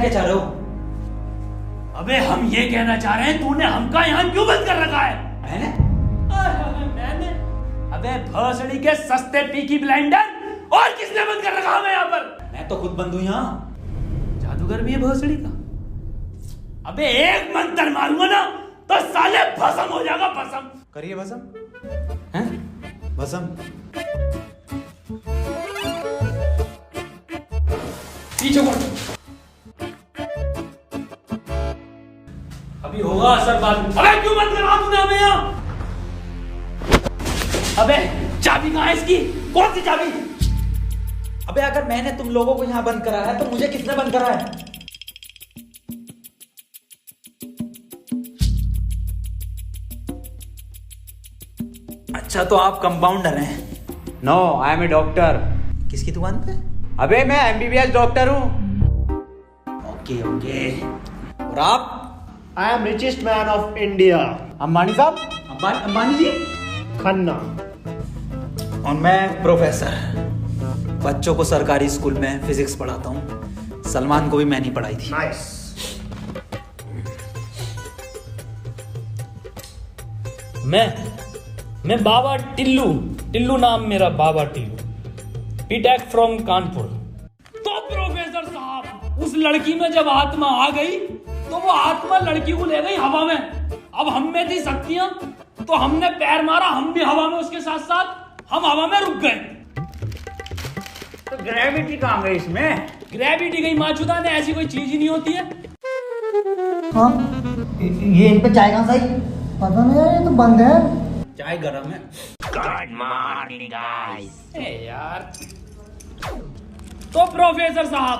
क्या चाह रहे हो? अबे हम ये कहना चाह रहे हैं तूने हमका यहाँ क्यों बंद कर रखा है? मैंने? अबे भोसड़ी के सस्ते पीकी ब्लेंडर, और किसने बंद कर रखा हमें यहाँ पर? मैं तो खुद बंद हूँ यहाँ। जादूगर भी है भोसड़ी का। अबे एक मंत्र मारूंगा ना तो साले भस्म हो जाएगा, भस्म। करिए भस्म। हैं? भस्म। पीछे मुड़। अभी होगा असर बाद में। अबे क्यों बंद करा तूने हमें यहाँ? अबे चाबी कहाँ है इसकी? कौन सी चाबी? अबे अगर मैंने तुम लोगों को यहाँ बंद करा है तो मुझे किसने बंद करा है? अच्छा तो आप कंपाउंडर हैं? No, I am a doctor. किसकी दुकान पे? अबे मैं MBBS डॉक्टर हूँ। Okay okay. और आप? I am richest man of India, Ambani साहब। अंबानी जी? खन्ना। और मैं प्रोफेसर, बच्चों को सरकारी स्कूल में फिजिक्स पढ़ाता हूँ। सलमान को भी मैंने ही पढ़ाई थी। नाइस। मैं बाबा टिल्लू नाम मेरा, बाबा टिल्लू, बीटेक फ्रॉम कानपुर। तो प्रोफेसर साहब, उस लड़की में जब आत्मा आ गई तो वो आत्मा लड़की को ले गई हवा में। अब हम में थी शक्तियां तो हमने पैर मारा, हम भी हवा में उसके साथ साथ, हम हवा में रुक गए। तो ग्रेविटी कहाँ गई इसमें? ग्रेविटी गई माचुदा ने, ऐसी कोई चीज ही नहीं होती है। हाँ, ये इन पे चाय कहाँ से आई? पता नहीं यार, ये तो बंद है। चाय गरम है। Good morning guys. यार तो प्रोफेसर साहब,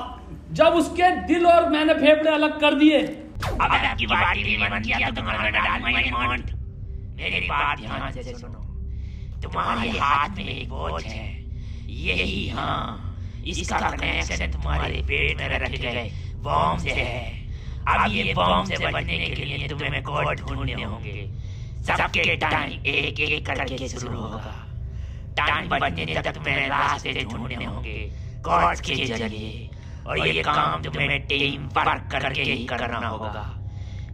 जब उसके दिल और मैंने फेफड़े अलग कर दिए, अब आपकी बात नहीं मन किया तो तुम्हारा डाल माय मॉन्ट। मेरी बात ध्यान से सुनो। तुम्हारे हाथ में एक वॉच है, यही, हाँ, इसका कनेक्शन तुम्हारे पेट में रखे गए बॉम्ब से है। अब ये बॉम्ब से बचने के लिए तुम्हें कोड ढूंढने होंगे। सबके टाइम एक एक करके शुरू होगा। टाइम बचने तक तुम्हें रास्ते ढूंढने होंगे कोड के जरिए, और ये काम तुम्हें टीम वर्क करके ही करना होगा।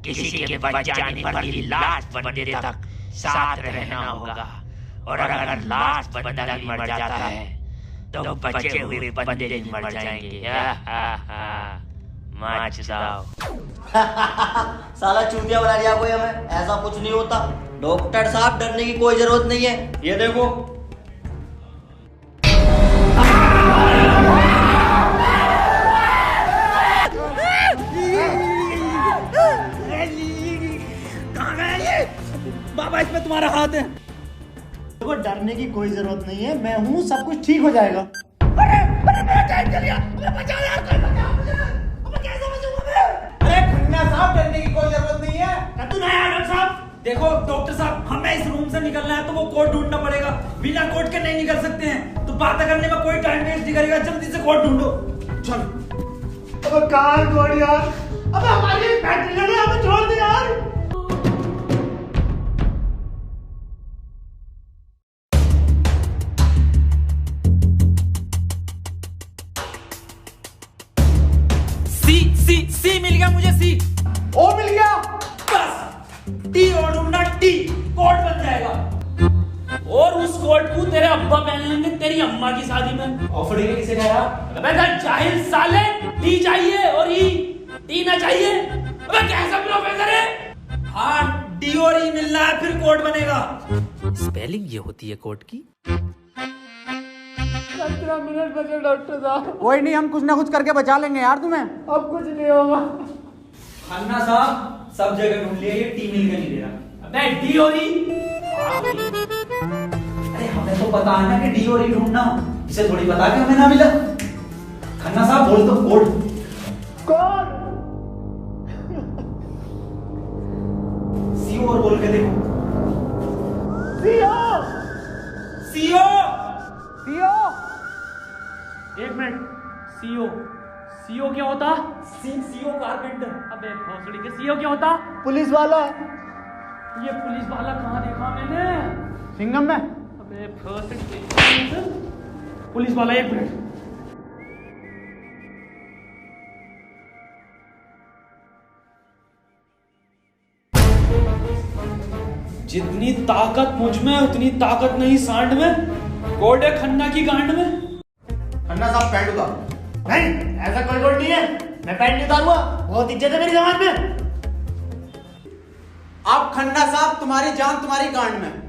किसी के बच जाने पर भी लास्ट बंदे तक साथ रहना होगा, और अगर लास्ट बंदा भी मर जाता है तो बचे हुए बंदे भी मर जाएंगे। साला चूतिया बना दिया कोई हमें। ऐसा कुछ नहीं होता डॉक्टर साहब, डरने की कोई जरूरत नहीं है। ये देखो, बाबा इसमें तुम्हारा हाथ है। देखो, डरने की कोई जरूरत नहीं है, मैं हूँ, सब कुछ ठीक हो जाएगा। साहब, डरने की कोई जरूरत नहीं है। तू नहीं आया साहब। देखो डॉक्टर साहब, हमें इस रूम से निकलना है तो वो कोड ढूंढना पड़ेगा। बिना कोड के नहीं निकल सकते हैं, तो बातें करने में कोई टाइम वेस्ट नहीं करेगा। जल्दी से कोड ढूंढो। चलो। अब कहाँ कोड यार? अब हमारी फैक्ट्री लगे, हमें छोड़ दे यार। सी मिल गया मुझे, सी। ओ मिल गया। बस टी और ढूंढना, टी कोड बन जाएगा। और उस कोड को तेरे अब्बा पहन लेंगे तेरी अम्मा की शादी में। ऑफर डे किसे कहा? अबे जाहिल साले, टी चाहिए और ई, टी ना चाहिए। अबे कैसा प्रोफेसर है? हाँ, डी और ई मिलना है फिर कोड बनेगा। स्पेलिंग ये होती है कोड की। 15 मिनट बचे डॉक्टर साहब। कोई नहीं, हम कुछ ना कुछ करके बचा लेंगे यार तुम्हें। अब कुछ नहीं होगा। खन्ना साहब, सब जगह ढूंढ लिया, ये टी मिल के नहीं दे रहा। अबे डी और ई, अरे हमें तो पता है ना कि डी और ई ढूंढना, इसे थोड़ी पता कि हमें ना मिला। खन्ना साहब बोल दो कोड। कौन? सीओ और बोल के देखो। सीओ। सीओ। सीओ। एक मिनट, सीओ, सीओ क्या होता? CO carpenter. अबे भोसड़ी के सीओ क्या होता? पुलिस वाला। ये पुलिस वाला कहाँ देखा मैंने? सिंघम में। अबे भोसड़ी के पुलिस वाला, एक मिनट। जितनी ताकत मुझ में उतनी ताकत नहीं सांड में, कोडे खन्ना की गांड में। खन्ना साहब पैंट उतारो। नहीं, ऐसा कोई कोड नहीं है। मैं पैंट नहीं उतारूंगा, बहुत इज्जत है मेरी समाज में। आप खन्ना साहब, तुम्हारी जान तुम्हारी गांड में।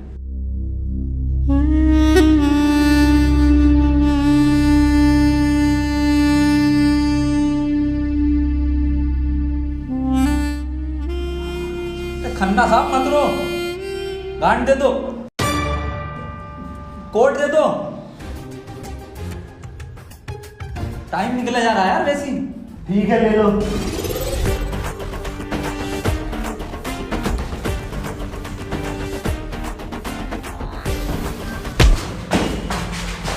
खन्ना साहब मत रो, गांड दे दो, कोट दे दो। टाइम निकले जा रहा है यार वैसे ही। ठीक है, ले लो।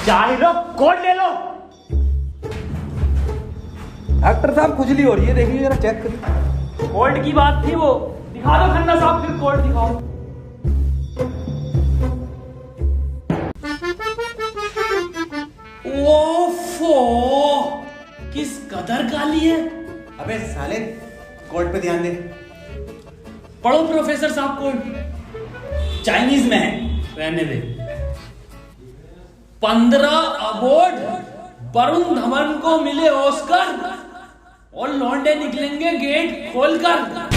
चाहे लो, कोड ले लो। डॉक्टर साहब खुजली हो रही है, देखिए जरा चेक करिए। कोर्ट की बात थी वो, दिखा दो खन्ना साहब, फिर कोर्ट दिखाओ। ओफो, किस कदर काली है। अबे साले, कोड पे ध्यान दे। पढ़ो प्रोफेसर साहब कोड। चाइनीज में है। रहने दे। 15 अवार्ड वरुण धवन को मिले ऑस्कर, और लौंडे निकलेंगे गेट खोलकर।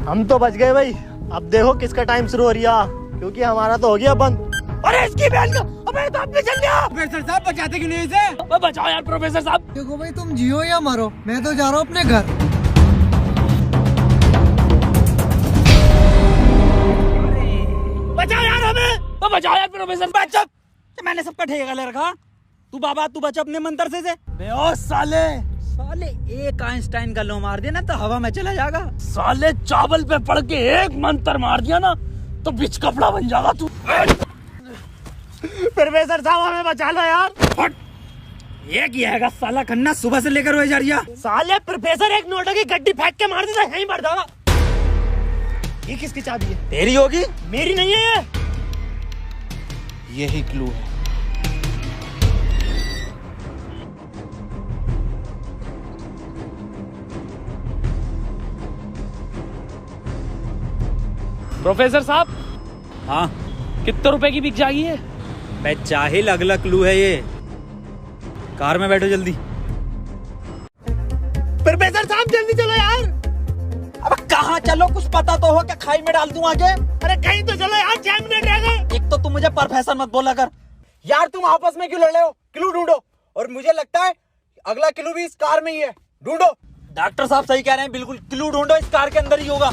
हम तो बच गए भाई। अब देखो किसका टाइम शुरू हो रहा, क्योंकि हमारा तो हो गया बंद। अरे इसकी बहन का, अबे तो अपने चल गया। प्रोफेसर साहब बचाते क्यों नहीं इसे? बचाओ यार प्रोफेसर साहब। देखो भाई, तुम जियो या मरो, मैं तो जा रहा हूँ अपने घर। बचाओ यार हमें, बचाओ यार प्रोफेसर। बच्चा, मैंने सबका ठेका ले रखा। तू बाबा, तू बच अपने मंत्र से। बे ओ साले, साले एक आइंस्टाइन का लो मार देना तो हवा में चला जाएगा। साले चावल पे पड़ के एक मंत्र मार दिया ना तो बिच कपड़ा बन जाएगा तू। प्रोफेसर साहब हमें बचा लो यार। हट, ये किया है साला खन्ना, सुबह से लेकर हुए जा रही है। साले प्रोफेसर एक नोटों की गड्डी फेंक के मार देता, यहीं मर जाएगा। ये किसकी चाबी है? तेरी होगी। मेरी नहीं है ये। यही क्लू है। प्रोफेसर साहब, हाँ कितने रुपए की बिक जाएगी है? मैं चाहिल, अगला क्लू है ये। कार में बैठो जल्दी। प्रोफेसर साहब जल्दी चलो यार। अब कहाँ चलो, कुछ पता तो हो, क्या खाई में डाल दूं आगे? अरे कहीं तो चलो यार, 6 मिनट रह गए। एक तो तुम मुझे प्रोफेसर मत बोला कर। यार तुम आपस में क्यों लड़ रहे हो? क्लू ढूंढो। और मुझे लगता है अगला क्लू भी इस कार में ही है। ढूंढो। डॉक्टर साहब सही कह रहे हैं, बिल्कुल क्लू ढूंढो, इस कार के अंदर ही होगा।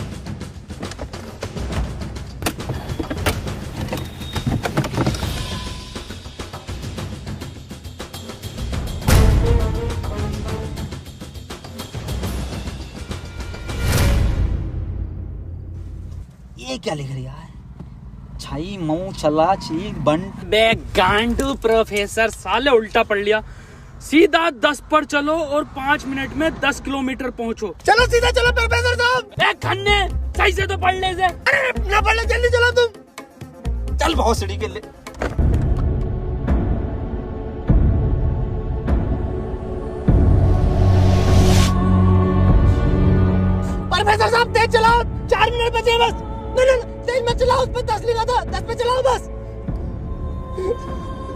ये क्या लिख रहा है? छाई मऊ चला चीक बंट। बे गांडू प्रोफेसर, साले उल्टा पढ़ लिया। सीधा 10 पर चलो और 5 मिनट में 10 किलोमीटर पहुंचो। चलो सीधा चलो प्रोफेसर साहब। ए खन्ने, सही से तो पढ़ ले से। अरे ना पढ़ ले, जल्दी चलो तुम। चल बहुत सीढ़ी के लिए। प्रोफेसर साहब तेज चलाओ, 4 मिनट बचे बस। नहीं तेज मत चलाओ, उस पर 10 लिखा था, 10 पे चलाओ बस।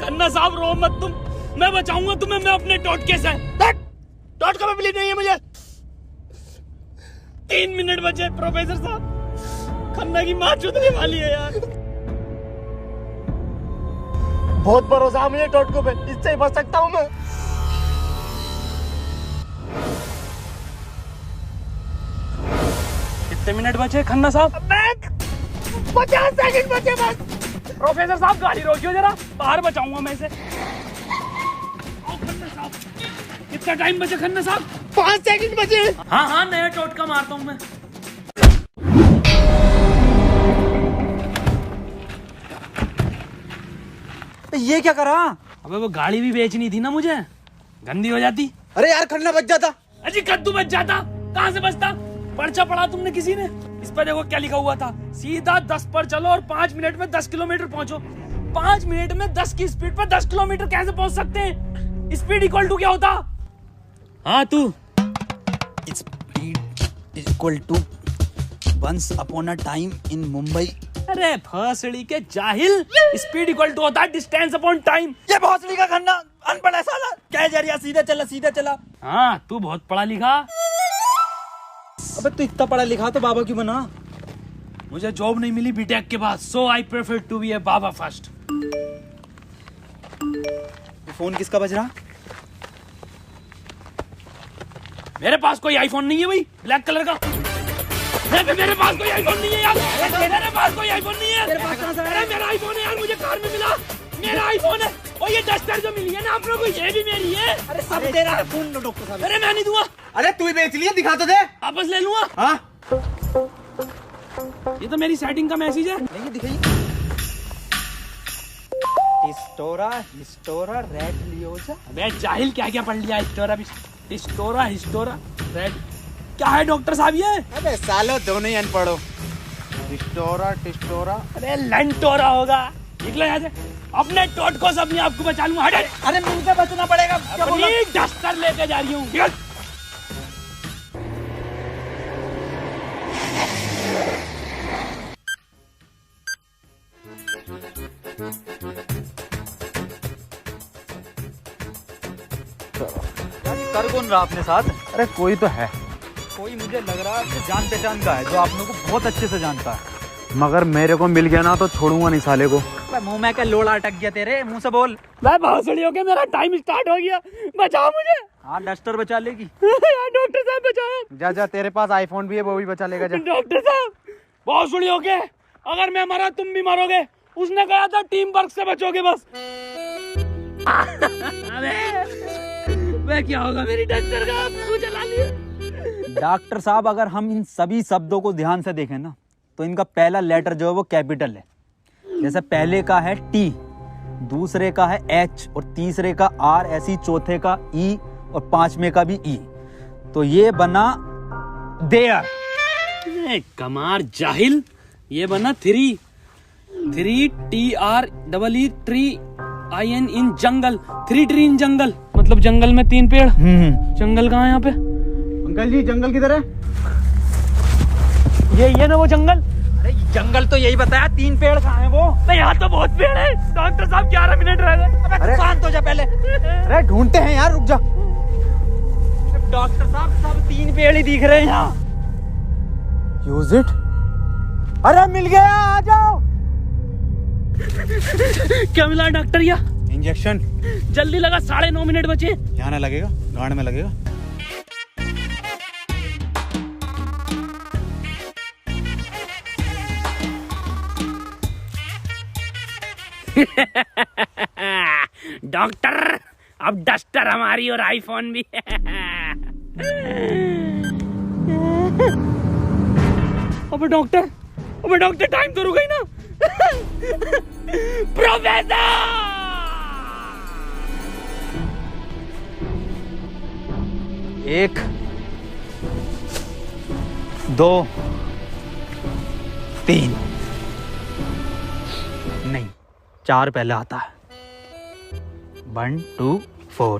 खन्ना साहब रो मत तुम, मैं बचाऊंगा तुम्हें, मैं अपने टोटके से। टोटका में बिलीव नहीं है मुझे। 3 मिनट बचे प्रोफेसर साहब, खन्ना की माँ चुदने वाली है यार। बहुत भरोसा मुझे टोटको पे, इससे ही बच सकता हूँ मैं। कितने मिनट बचे खन्ना साहब? 50 सेकंड बचे बस। प्रोफेसर साहब गाड़ी रोकियो जरा, बाहर बचाऊंगा मैं इसे। खन्ना साहब, कितना टाइम बचे खन्ना साहब? 5 सेकंड बचे। हाँ हाँ, नया टोटका मारता हूँ मैं। ये क्या करा? अबे वो गाड़ी भी बेचनी थी ना मुझे, गंदी हो जाती। अरे यार खन्ना बच जाता। अजी कद्दू बच जाता, कहाँ से बचता? पर्चा पढ़ा तुमने किसी ने? इस पर देखो क्या लिखा हुआ था, सीधा 10 पर चलो और 5 मिनट में 10 किलोमीटर पहुंचो। 5 मिनट में 10 की स्पीड पर 10 किलोमीटर कैसे पहुंच सकते हैं? स्पीड इक्वल टू क्या होता? हाँ तू। Speed equal to once upon a time in Mumbai. अरे भोसड़ी के जाहिल, स्पीड इक्वल टू होता है डिस्टेंस अपॉन टाइम। ये भोसड़ी का खन्ना अनपढ़ है साला, क्या जरिया, सीधे चला सीधे चला। हाँ तू बहुत पढ़ा लिखा। अबे तू इतना पढ़ा लिखा तो बाबा क्यों बना? मुझे जॉब नहीं मिली बीटेक के बाद, so I prefer to be a baba first. Phone किसका बज रहा? मेरे पास कोई आईफोन नहीं है भाई, ब्लैक कलर का। मेरे पास कोई आईफोन नहीं है यार, मेरे पास कोई आईफोन नहीं है। अरे मेरा आईफोन है यार, मुझे कार में मिला, मेरा आईफोन है। और ये डस्टर जो मिली है ना आप लोगों को, ये भी मेरी है। अरे सब तेरा है, फोन लो डॉक्टर साहब। अरे मैं नहीं दूंगा, अरे तू ही बेच लिया, दिखा तो दे। वापस ले लूंगा। हाँ ये तो मेरी सेटिंग का मैसेज है। नहीं दिखाइए। हिस्टोरा रेड लियोजा। अबे जाहिल क्या क्या पढ़ लिया? हिस्टोरा रेड क्या है डॉक्टर साहब ये? अबे सालो दोनों ही अनपढ़ो। टिस्टोरा। अरे लंटोरा होगा। निकलो यहाँ से, अपने टोटको से अपने आप को बचा लूंगा। अरे मुंह से बचना पड़ेगा। क्या बोल रहा? अपनी डस्टर लेके जा रही हूँ। कर कौन रहा अपने साथ? अरे कोई तो है, कोई मुझे लग रहा है कि जान पहचान का है, जो आप लोगों को बहुत अच्छे से जानता है। मगर मेरे को मिल गया ना तो छोड़ूंगा नहीं साले को। मुंह में क्या लोड़ा अटक गया तेरे मुंह से? बोल। मैं भोसड़ी हो गया, मेरा टाइम स्टार्ट हो गया, बचाओ मुझे। हाँ डस्टर बचा लेगी। डॉक्टर साहब बचाओ। जा तेरे पास आईफोन भी है, वो भी बचा लेगा। जा डॉक्टर साहब, भोसड़ी हो गए, अगर मैं मरा तुम भी मरोगे। उसने कहा था टीम वर्क से बचोगे बस। मैं क्या होगा मेरी डस्टर का? आपको जला लिया। डॉक्टर साहब, अगर हम इन सभी शब्दों को ध्यान से देखें ना, तो इनका पहला लेटर जो है वो कैपिटल है। जैसे पहले का है टी, दूसरे का है एच और तीसरे का आर, ऐसी चौथे का ई और पांचवें का भी ई। तो ये बना देयर। कमार जाहिल, ये बना three TREE tree IN in jungle. 3 tree in jungle, मतलब जंगल में 3 पेड़। जंगल कहाँ है यहाँ पे? अंकल जी जंगल किधर है? ये ना वो जंगल। अरे जंगल तो यही बताया, 3 पेड़ कहाँ है वो? नहीं यहाँ तो बहुत पेड़ है। डॉक्टर साहब 11 मिनट रह गए। अबे शांत हो जा पहले। अरे ढूंढते हैं यार, रुक जा। डॉक्टर साहब सब 3 पेड़ ही दिख रहे हैं यहाँ। Use it. अरे मिल गया, आ जाओ। क्या मिला डॉक्टर? या इंजेक्शन। जल्दी लगा, 9:30 मिनट बचे। यहाँ ना लगेगा, गांड में लगेगा। डॉक्टर, अब डस्टर हमारी और आईफोन भी। अबे डॉक्टर टाइम तो रुक गई ना। प्रोफेसर 1 2 3 नहीं 4 पहले आता है। 1 2 4।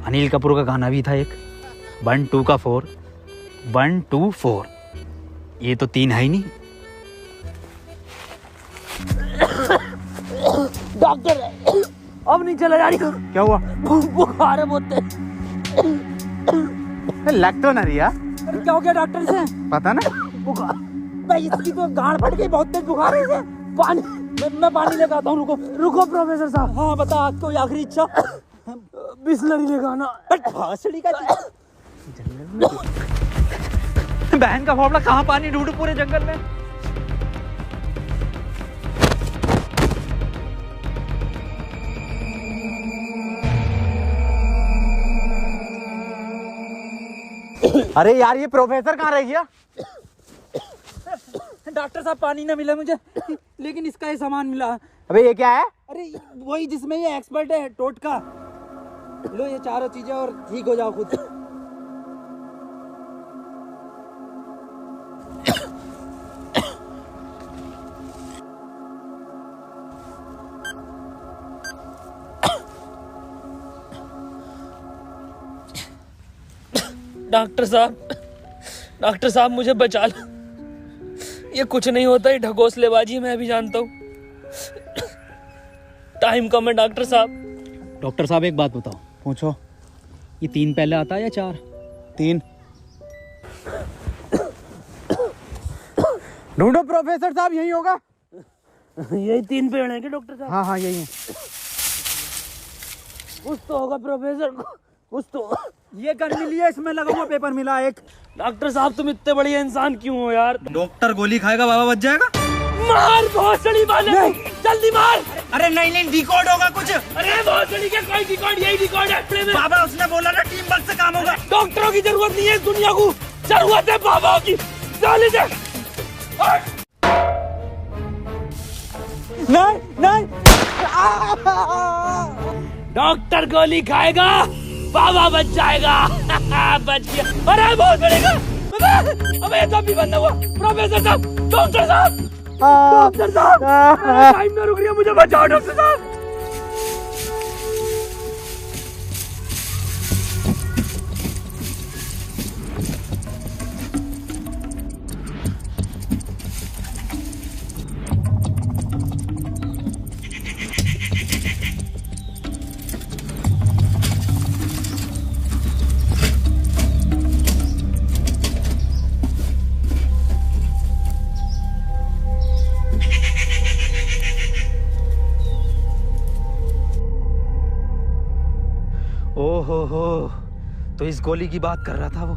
अनिल कपूर का गाना भी था एक, 1 2 का 4, 1 2 4। ये तो 3 है ही नहीं। डॉक्टर अब नहीं चला जा रही। क्या हुआ? बुखार है बहुत। लग तो ना रही यार। क्या हो गया डॉक्टर से? पता ना। बुखार भाई, इसकी तो गांड फट गई, बहुत तेज बुखार है इसे। पानी, मैं पानी लेकर आता हूँ। रुको प्रोफेसर साहब। हाँ बता, आज कोई आखिरी इच्छा? बिस्लरी लेकर आना। बहन का फावड़ा, कहाँ पानी ढूंढूं पूरे जंगल में? अरे यार ये प्रोफेसर कहाँ रह गया? डॉक्टर साहब पानी ना मिला मुझे, लेकिन इसका ये सामान मिला। अबे ये क्या है? अरे वही जिसमें ये एक्सपर्ट है, टोटका। लो ये चारों चीजें और ठीक हो जाओ खुद। डॉक्टर साहब मुझे बचा लो। ये कुछ नहीं होता, ये ढकोसलेबाजी मैं भी जानता हूँ। टाइम कम है डॉक्टर साहब। डॉक्टर साहब एक बात बताओ, पूछो, ये 3 पहले आता है या 4? 3। ढूंढो प्रोफेसर साहब, यही होगा। यही 3 पेड़ हैं क्या डॉक्टर साहब? हाँ हाँ यही है। कुछ तो होगा प्रोफेसर, कुछ तो। ये गन मिली है, इसमें लगा हुआ पेपर मिला एक। डॉक्टर साहब तुम इतने बड़े इंसान क्यों हो यार? डॉक्टर गोली खाएगा, बाबा बच जाएगा। मार भोसड़ी वाले को, जल्दी मार। अरे नहीं डिकोड होगा कुछ। अरे भोसड़ी का कोई डिकोड, यही डिकोड है बाबा उसने बोला ना टीम वर्क से काम होगा। डॉक्टरों की जरूरत नहीं है इस दुनिया को, जरूरत है बाबा की। नहीं डॉक्टर गोली खाएगा, बाबा बच जाएगा। बच गया। अरे बहुत बड़ेगा। अबे तो भी बंद हुआ। प्रोफेसर साहब, डॉक्टर साहब, डॉक्टर साहब, टाइम ना रुक रही है, मुझे बचाओ डॉक्टर साहब। ओहो, तो इस गोली की बात कर रहा था वो।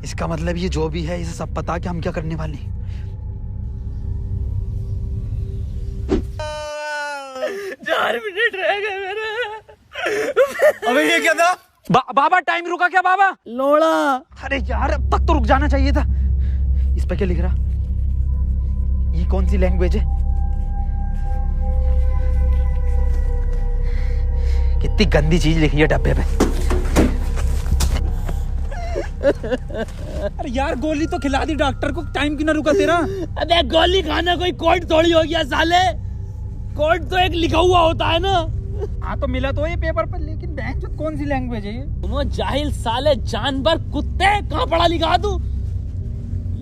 इसका मतलब ये जो भी है, इसे सब पता कि हम क्या करने वाले हैं। 4 मिनट रह गए मेरे। अबे ये क्या था? बाबा टाइम रुका क्या बाबा? लोड़ा। अरे यार अब तक तो रुक जाना चाहिए था। इस पे क्या लिख रहा? ये कौन सी लैंग्वेज है? कितनी गंदी चीज लिखी है डब्बे पे। अरे यार गोली तो खिला दी डॉक्टर को, टाइम क्यों ना रुका तेरा? अबे गोली खाना कोई कोड थोड़ी हो गया साले। कोड तो एक लिखा हुआ होता है ना। हाँ तो मिला तो ये पेपर पर, लेकिन बैंक कौन सी लैंग्वेज है ये? तुम जाहिल साले, जानवर, कुत्ते, कहाँ पढ़ा लिखा तू?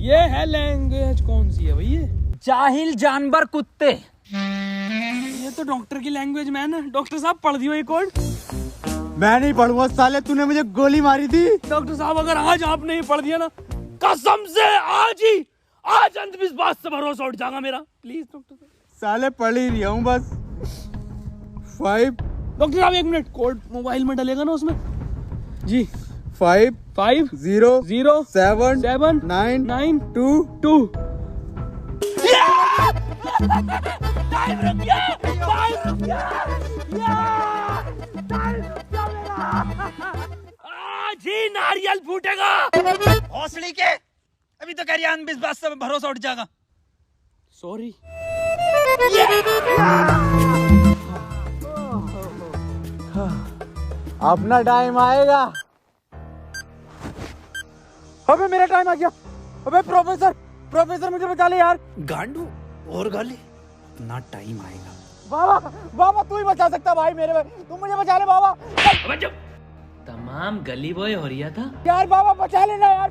ये है लैंग्वेज, कौन सी है भाई ये? जाहिल जानवर कुत्ते। ये तो डॉक्टर की लैंग्वेज में है ना। डॉक्टर साहब पढ़ दियो ये कोड। मैं नहीं पढ़ूंगा साले, तूने मुझे गोली मारी थी। डॉक्टर साहब अगर आज आपने ही पढ़ दिया ना, कसम से आज अंधविश्वास से भरोसा उठ जाएगा मेरा। प्लीज डॉक्टर साहब। साले पढ़ ही रहा हूँ बस। 5। डॉक्टर साहब 1 मिनट, कोड मोबाइल में डलेगा ना उसमें? जी। 5 5 0 0 7 7 9 9 2 2। टाइम रुक गया, टाइम रुक गया, टाइम रुक गया मेरा। आज ही नारियल फूटेगा। हौसली के, अभी तो कह रही अंधविश्वास से भरोसा उठ जाएगा। सॉरी। अपना टाइम आएगा। अबे मेरा टाइम आ गया। अबे प्रोफेसर मुझे बचा ले यार। गांडू और गाली, ना टाइम आएगा। बाबा तू ही बचा सकता भाई मेरे भाई, तू मुझे बचा ले बाबा। अबे चुप। तमाम गली बॉय हो रहा था यार बाबा बचा लेना यार।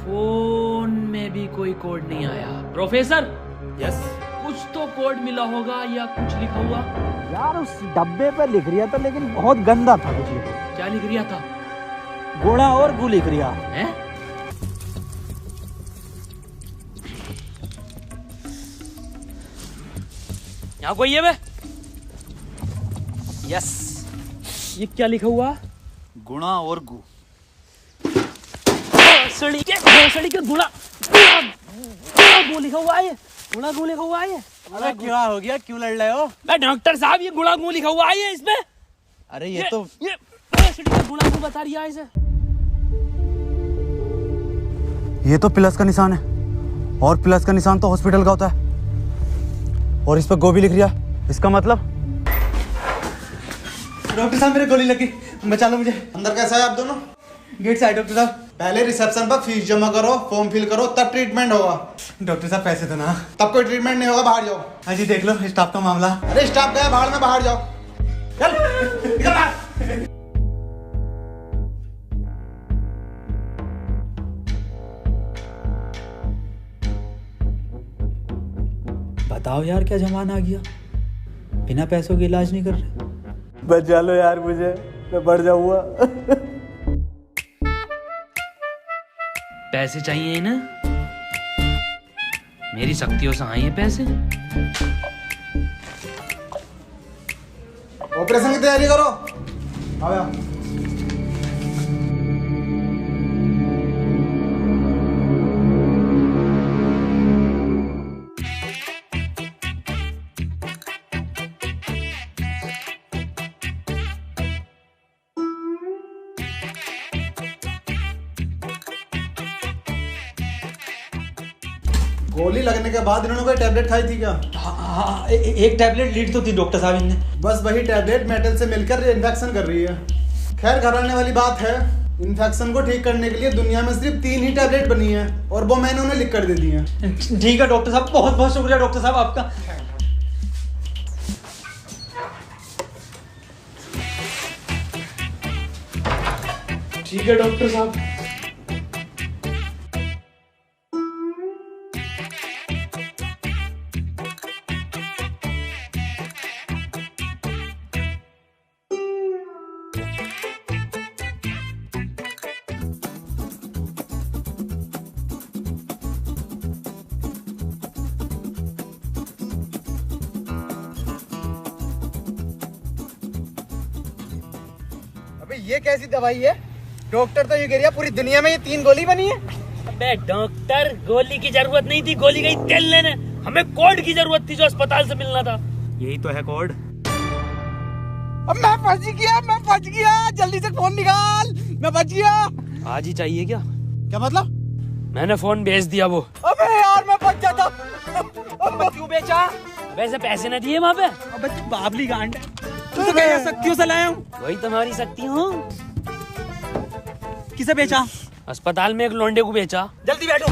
फोन में भी कोई कोड नहीं आया। प्रोफेसर, यस, कुछ तो कोड मिला होगा या कुछ लिखा हुआ? यार उस डब्बे पे लिख रिया था, लेकिन बहुत गंदा था कुछ लिखा। क्या लिख रिया था? गोड़ा और गु लिख रिया है। यहाँ कोई है बे? यस, ये क्या लिखा हुआ? गुणा और गु। भोसड़ी के गुणा गु लिखा हुआ है। गुणा गु लिखा हुआ है। अरे क्या हो गया, क्यों लड़ रहे हो? मैं डॉक्टर साहब, ये गुणा गु लिखा हुआ है इसमें। अरे ये तो भोसड़ी का गुणा गु बता रही है इसे। ये तो प्लस का निशान है, और प्लस का निशान तो हॉस्पिटल का होता है। और इस पर गो भी लिख रिया, इसका मतलब? डॉक्टर साहब मेरे गोली लगी, बचा लो मुझे। अंदर कैसा है आप दोनों? गेट से आए डॉक्टर साहब। पहले रिसेप्शन पर फीस जमा करो, फॉर्म फिल करो, तब ट्रीटमेंट होगा। डॉक्टर साहब पैसे तो ना। तब कोई ट्रीटमेंट नहीं होगा, बाहर जाओ। हाँ जी देख लो स्टाफ का मामला। अरे स्टाफ गया बाहर में, बाहर जाओ। चल निकल बाहर। बताओ यार क्या जमाना आ गया, बिना पैसों के इलाज नहीं कर रहे। बचा लो यार मुझे, मैं बढ़ जाऊंगा। पैसे चाहिए ना, मेरी शक्तियों से आए हैं पैसे। ऑपरेशन की तैयारी करो। आओ यार। गोली लगने के बाद इन्होंने कोई टैबलेट खाई थी क्या? हाँ, एक टैबलेट लीड तो थी डॉक्टर साहब इनने। बस वही टैबलेट मेटल से मिलकर इन्फेक्शन कर रही है। खैर घबराने वाली बात है, इन्फेक्शन को ठीक करने के लिए दुनिया में सिर्फ 3 ही टैबलेट बनी है और वो मैंने उन्हें लिख कर दे दी है। ठीक है डॉक्टर साहब, बहुत बहुत शुक्रिया डॉक्टर साहब आपका। ठीक है डॉक्टर साहब। अबे ये कैसी दवाई है? डॉक्टर तो ये कह रहा पूरी दुनिया में ये 3 गोली बनी है। अबे डॉक्टर, गोली की जरूरत नहीं थी, गोली गई तेल लेने। हमें कोड की जरूरत थी जो अस्पताल से मिलना था। यही तो है कोड। अब मैं फंस गया, जल्दी से फोन निकाल, मैं बच गया। आज ही चाहिए क्या? क्या मतलब? मैंने फोन भेज दिया वो। अबे यार मैं बच जाता। क्यों बेचा? वैसे पैसे न दिए वहाँ पे। अबे तू बाबली गांड है, तू तो क्या शक्तियों से लाया हूँ। वही तुम्हारी शक्ति हूँ। किसे बेचा? अस्पताल में एक लोंडे को बेचा। जल्दी बैठो।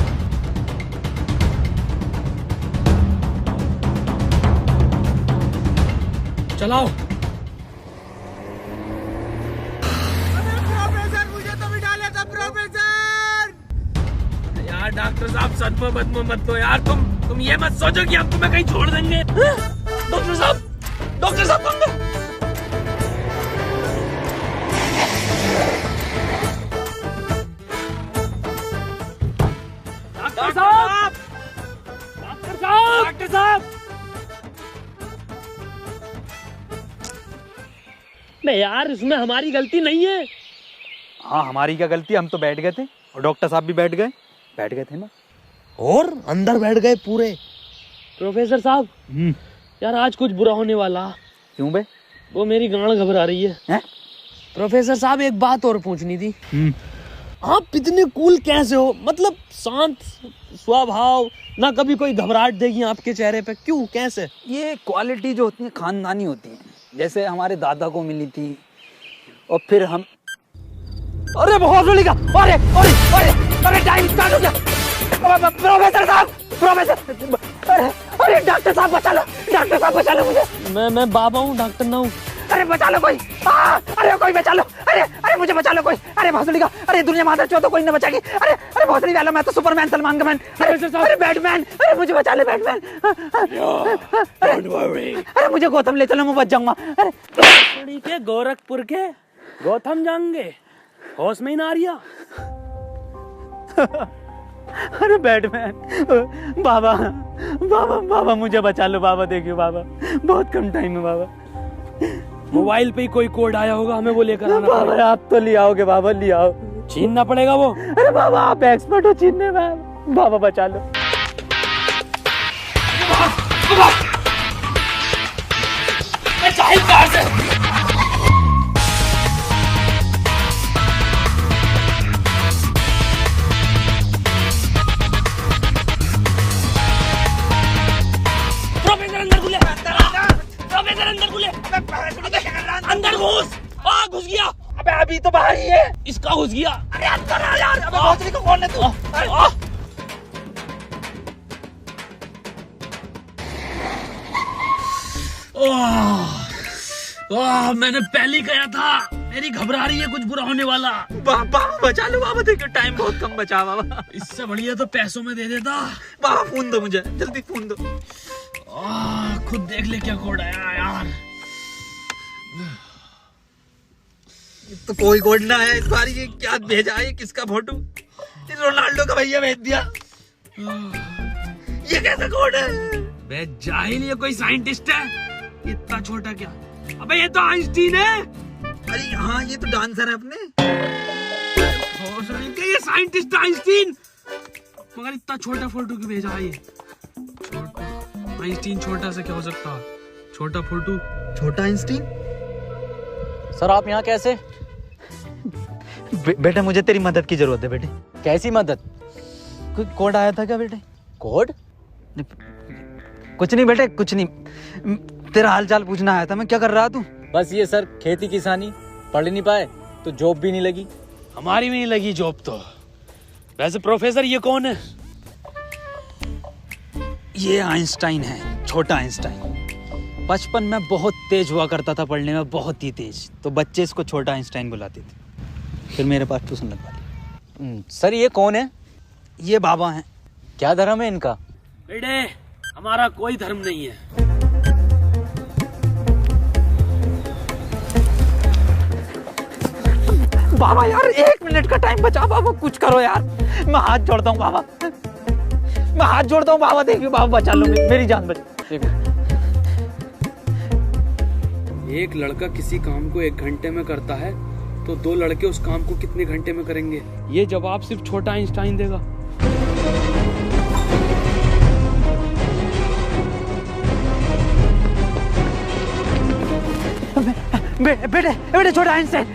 चलाओ। प्रोफेसर मुझे तो भी डाला था प्रोफेसर। यार डॉक्टर साहब सदमा बदमा मत लो यार, तुम ये मत सोचो कि अब तुम्हें कहीं छोड़ देंगे। डॉक्टर साहब तुम डॉक्टर साहब मैं यार इसमें हमारी गलती नहीं है। हाँ हमारी क्या गलती, हम तो बैठ गए थे और डॉक्टर साहब भी बैठ गए थे ना, और अंदर बैठ गए पूरे। प्रोफेसर साहब यार आज कुछ बुरा होने वाला। क्यों बे? वो मेरी गांड घबरा रही है। प्रोफेसर साहब एक बात और पूछनी थी। आप इतने कूल कैसे हो? मतलब शांत स्वभाव, ना कभी कोई घबराहट देगी आपके चेहरे पे, क्यों कैसे? ये क्वालिटी जो होती है खानदानी होती है, जैसे हमारे दादा को मिली थी और फिर हम। अरे बहुत जोली का, अरे टाइम स्टार्ट हो गया। प्रोफेसर साहब, अरे डॉक्टर साहब बचा लो मुझे। मैं बाबा हूँ, डॉक्टर ना हूँ। अरे बचा लो कोई, अरे कोई बचा लो, अरे मुझे बचा लो कोई। अरे भोसड़ी का, अरे दुनिया माता चो तो कोई न बचाएगी। अरे भोसड़ी वाला, मैं तो सुपरमैन, सलमान का मैन। अरे बैटमैन, अरे मुझे बचा ले बैटमैन। अरे मुझे गौतम ले चलो, मैं बच जाऊंगा। भोसड़ी के गोरखपुर के गौतम जाएंगे, होश में ही ना रिया। अरे बैटमैन, बाबा मुझे बचा लो बाबा, देखियो बाबा बहुत कम टाइम है बाबा। मोबाइल पे ही कोई कोड आया होगा, हमें वो लेकर आना बाबा पड़ेगा। आप तो ले आओगे बाबा, ले आओ। छीनना पड़ेगा वो। अरे बाबा आप एक्सपर्ट हो छीनने में, बाबा बचा लो। प्रोफेसर अंदर घुले। अभी तो बाहर ही है। इसका घुस गया। अरे अंदर आ यार। अबे भोसड़ी को कौन है तू? मैंने पहले ही कहा था, मेरी घबरा रही है, कुछ बुरा होने वाला। बाबा बचा लो बाबा, देखो टाइम बहुत कम बचा बाबा। इससे बढ़िया तो पैसों में दे देता। बाबा फोन दो मुझे, जल्दी फोन दो। खुद देख ले क्या कोड आया यार। तो कोई कोड ना आया इस बार। ये क्या भेजा है? किसका फोटो? रोनाल्डो का भैया भेज दिया। ये कैसा कोड है? बे जाहिल, ये कोई साइंटिस्ट है? इतना छोटा क्या? अबे ये तो आइंस्टीन है। अरे हाँ, ये तो डांसर है अपने। ये साइंटिस्ट आइंस्टीन, मगर इतना छोटा फोटो क्यों भेजा है? ये छोटा आइंस्टीन, छोटा से क्या हो सकता है? छोटा फोटो, छोटा आइंस्टीन। सर आप यहाँ कैसे? बेटा मुझे तेरी मदद की जरूरत है बेटे। कैसी मदद? कोई कोड आया था क्या बेटे? कोड? कुछ नहीं बेटे, कुछ नहीं। तेरा हाल चाल पूछना आया था मैं। क्या कर रहा तू? बस ये सर, खेती किसानी। पढ़ नहीं पाए तो जॉब भी नहीं लगी। हमारी भी नहीं लगी जॉब तो। वैसे प्रोफेसर ये कौन है? ये आइंस्टाइन है, छोटा आइंस्टाइन। बचपन में बहुत तेज हुआ करता था पढ़ने में, बहुत ही तेज। तो बच्चे इसको छोटा आइंस्टाइन बुलाते थे। फिर मेरे पास ट्यूशन लगवा दी। सर ये कौन है? ये बाबा हैं। क्या धर्म है इनका? बेटे हमारा कोई धर्म नहीं है। बाबा यार 1 मिनट का टाइम बचा बाबा, कुछ करो यार। मैं हाथ जोड़ता हूँ बाबा, मैं हाथ जोड़ता हूँ बाबा। देखिए बाबा बचा लो, मेरी जान बचा। एक लड़का किसी काम को 1 घंटे में करता है तो 2 लड़के उस काम को कितने घंटे में करेंगे? ये जवाब सिर्फ छोटा आइंस्टाइन देगा। बेटे छोटा आइंस्टाइन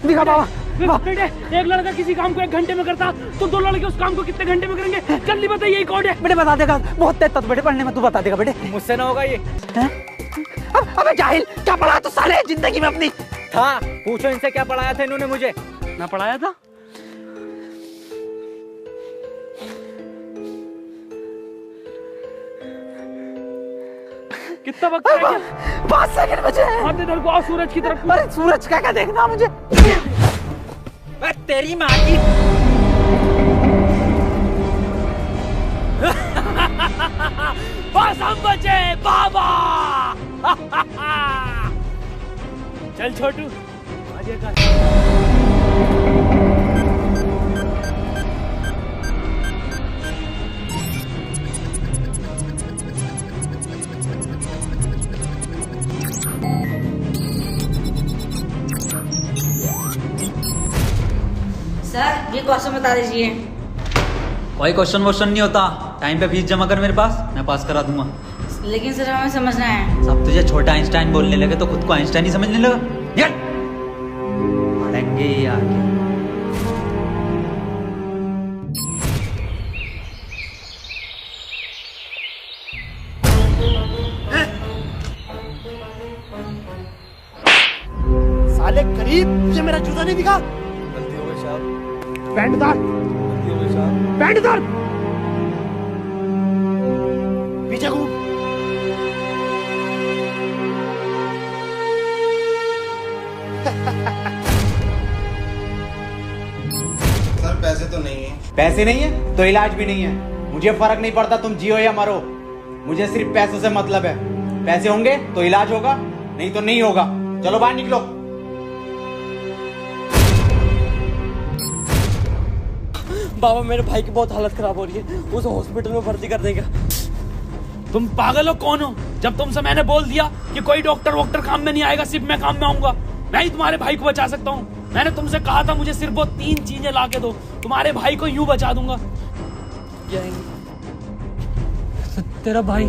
दिखा बाबा। बेटे एक लड़का किसी काम को 1 घंटे में करता तो 2 लड़के उस काम को कितने घंटे में करेंगे? जल्दी बताइए, यही कोड है। बेटे बता देगा, बहुत तेज था बेटे पढ़ने में, तू बता देगा बेटे। मुझसे ना होगा ये। अबे जाहिल, क्या पढ़ा तू साले जिंदगी में अपनी? था, पूछो इनसे क्या पढ़ाया था इन्होंने मुझे। ना पढ़ाया था? कितना वक्त है? 5 सेकंड बचे हैं। हाथ इधर को आओ, सूरज की तरफ। अरे सूरज क्या देखना मुझे? तेरी माँ की। बस हम बचे बाबा। चल छोटू आगे कर। सर ये क्वेश्चन बता दीजिए। कोई क्वेश्चन वोश्चन नहीं होता। टाइम पे फीस जमा कर मेरे पास, मैं पास करा दूंगा। लेकिन सर हमें समझना है। सब तुझे छोटा आइंस्टाइन बोलने लगे तो खुद को आइंस्टाइन ही समझने लगा। निकल पढ़ेंगे ही आगे। साले गरीब, तुझे मेरा जूता नहीं दिखा? गलती हो गई साहब। पैंट उतार, गलती हो गई साहब। पैंट उतार, पीछे घूम। सर पैसे तो नहीं है। पैसे नहीं है तो इलाज भी नहीं है। मुझे फर्क नहीं पड़ता तुम जियो या मरो, मुझे सिर्फ पैसों से मतलब है। पैसे होंगे तो इलाज होगा, नहीं तो नहीं होगा। चलो बाहर निकलो। बाबा मेरे भाई की बहुत हालत खराब हो रही है, उसे हॉस्पिटल में भर्ती कर देगा। तुम पागल हो? कौन हो? जब तुमसे मैंने बोल दिया कि कोई डॉक्टर वॉक्टर काम में नहीं आएगा, सिर्फ मैं काम में आऊंगा। मैं ही तुम्हारे भाई को बचा सकता हूँ। मैंने तुमसे कहा था मुझे सिर्फ वो 3 चीजें ला के दो, तुम्हारे भाई को यूं बचा दूंगा। तेरा भाई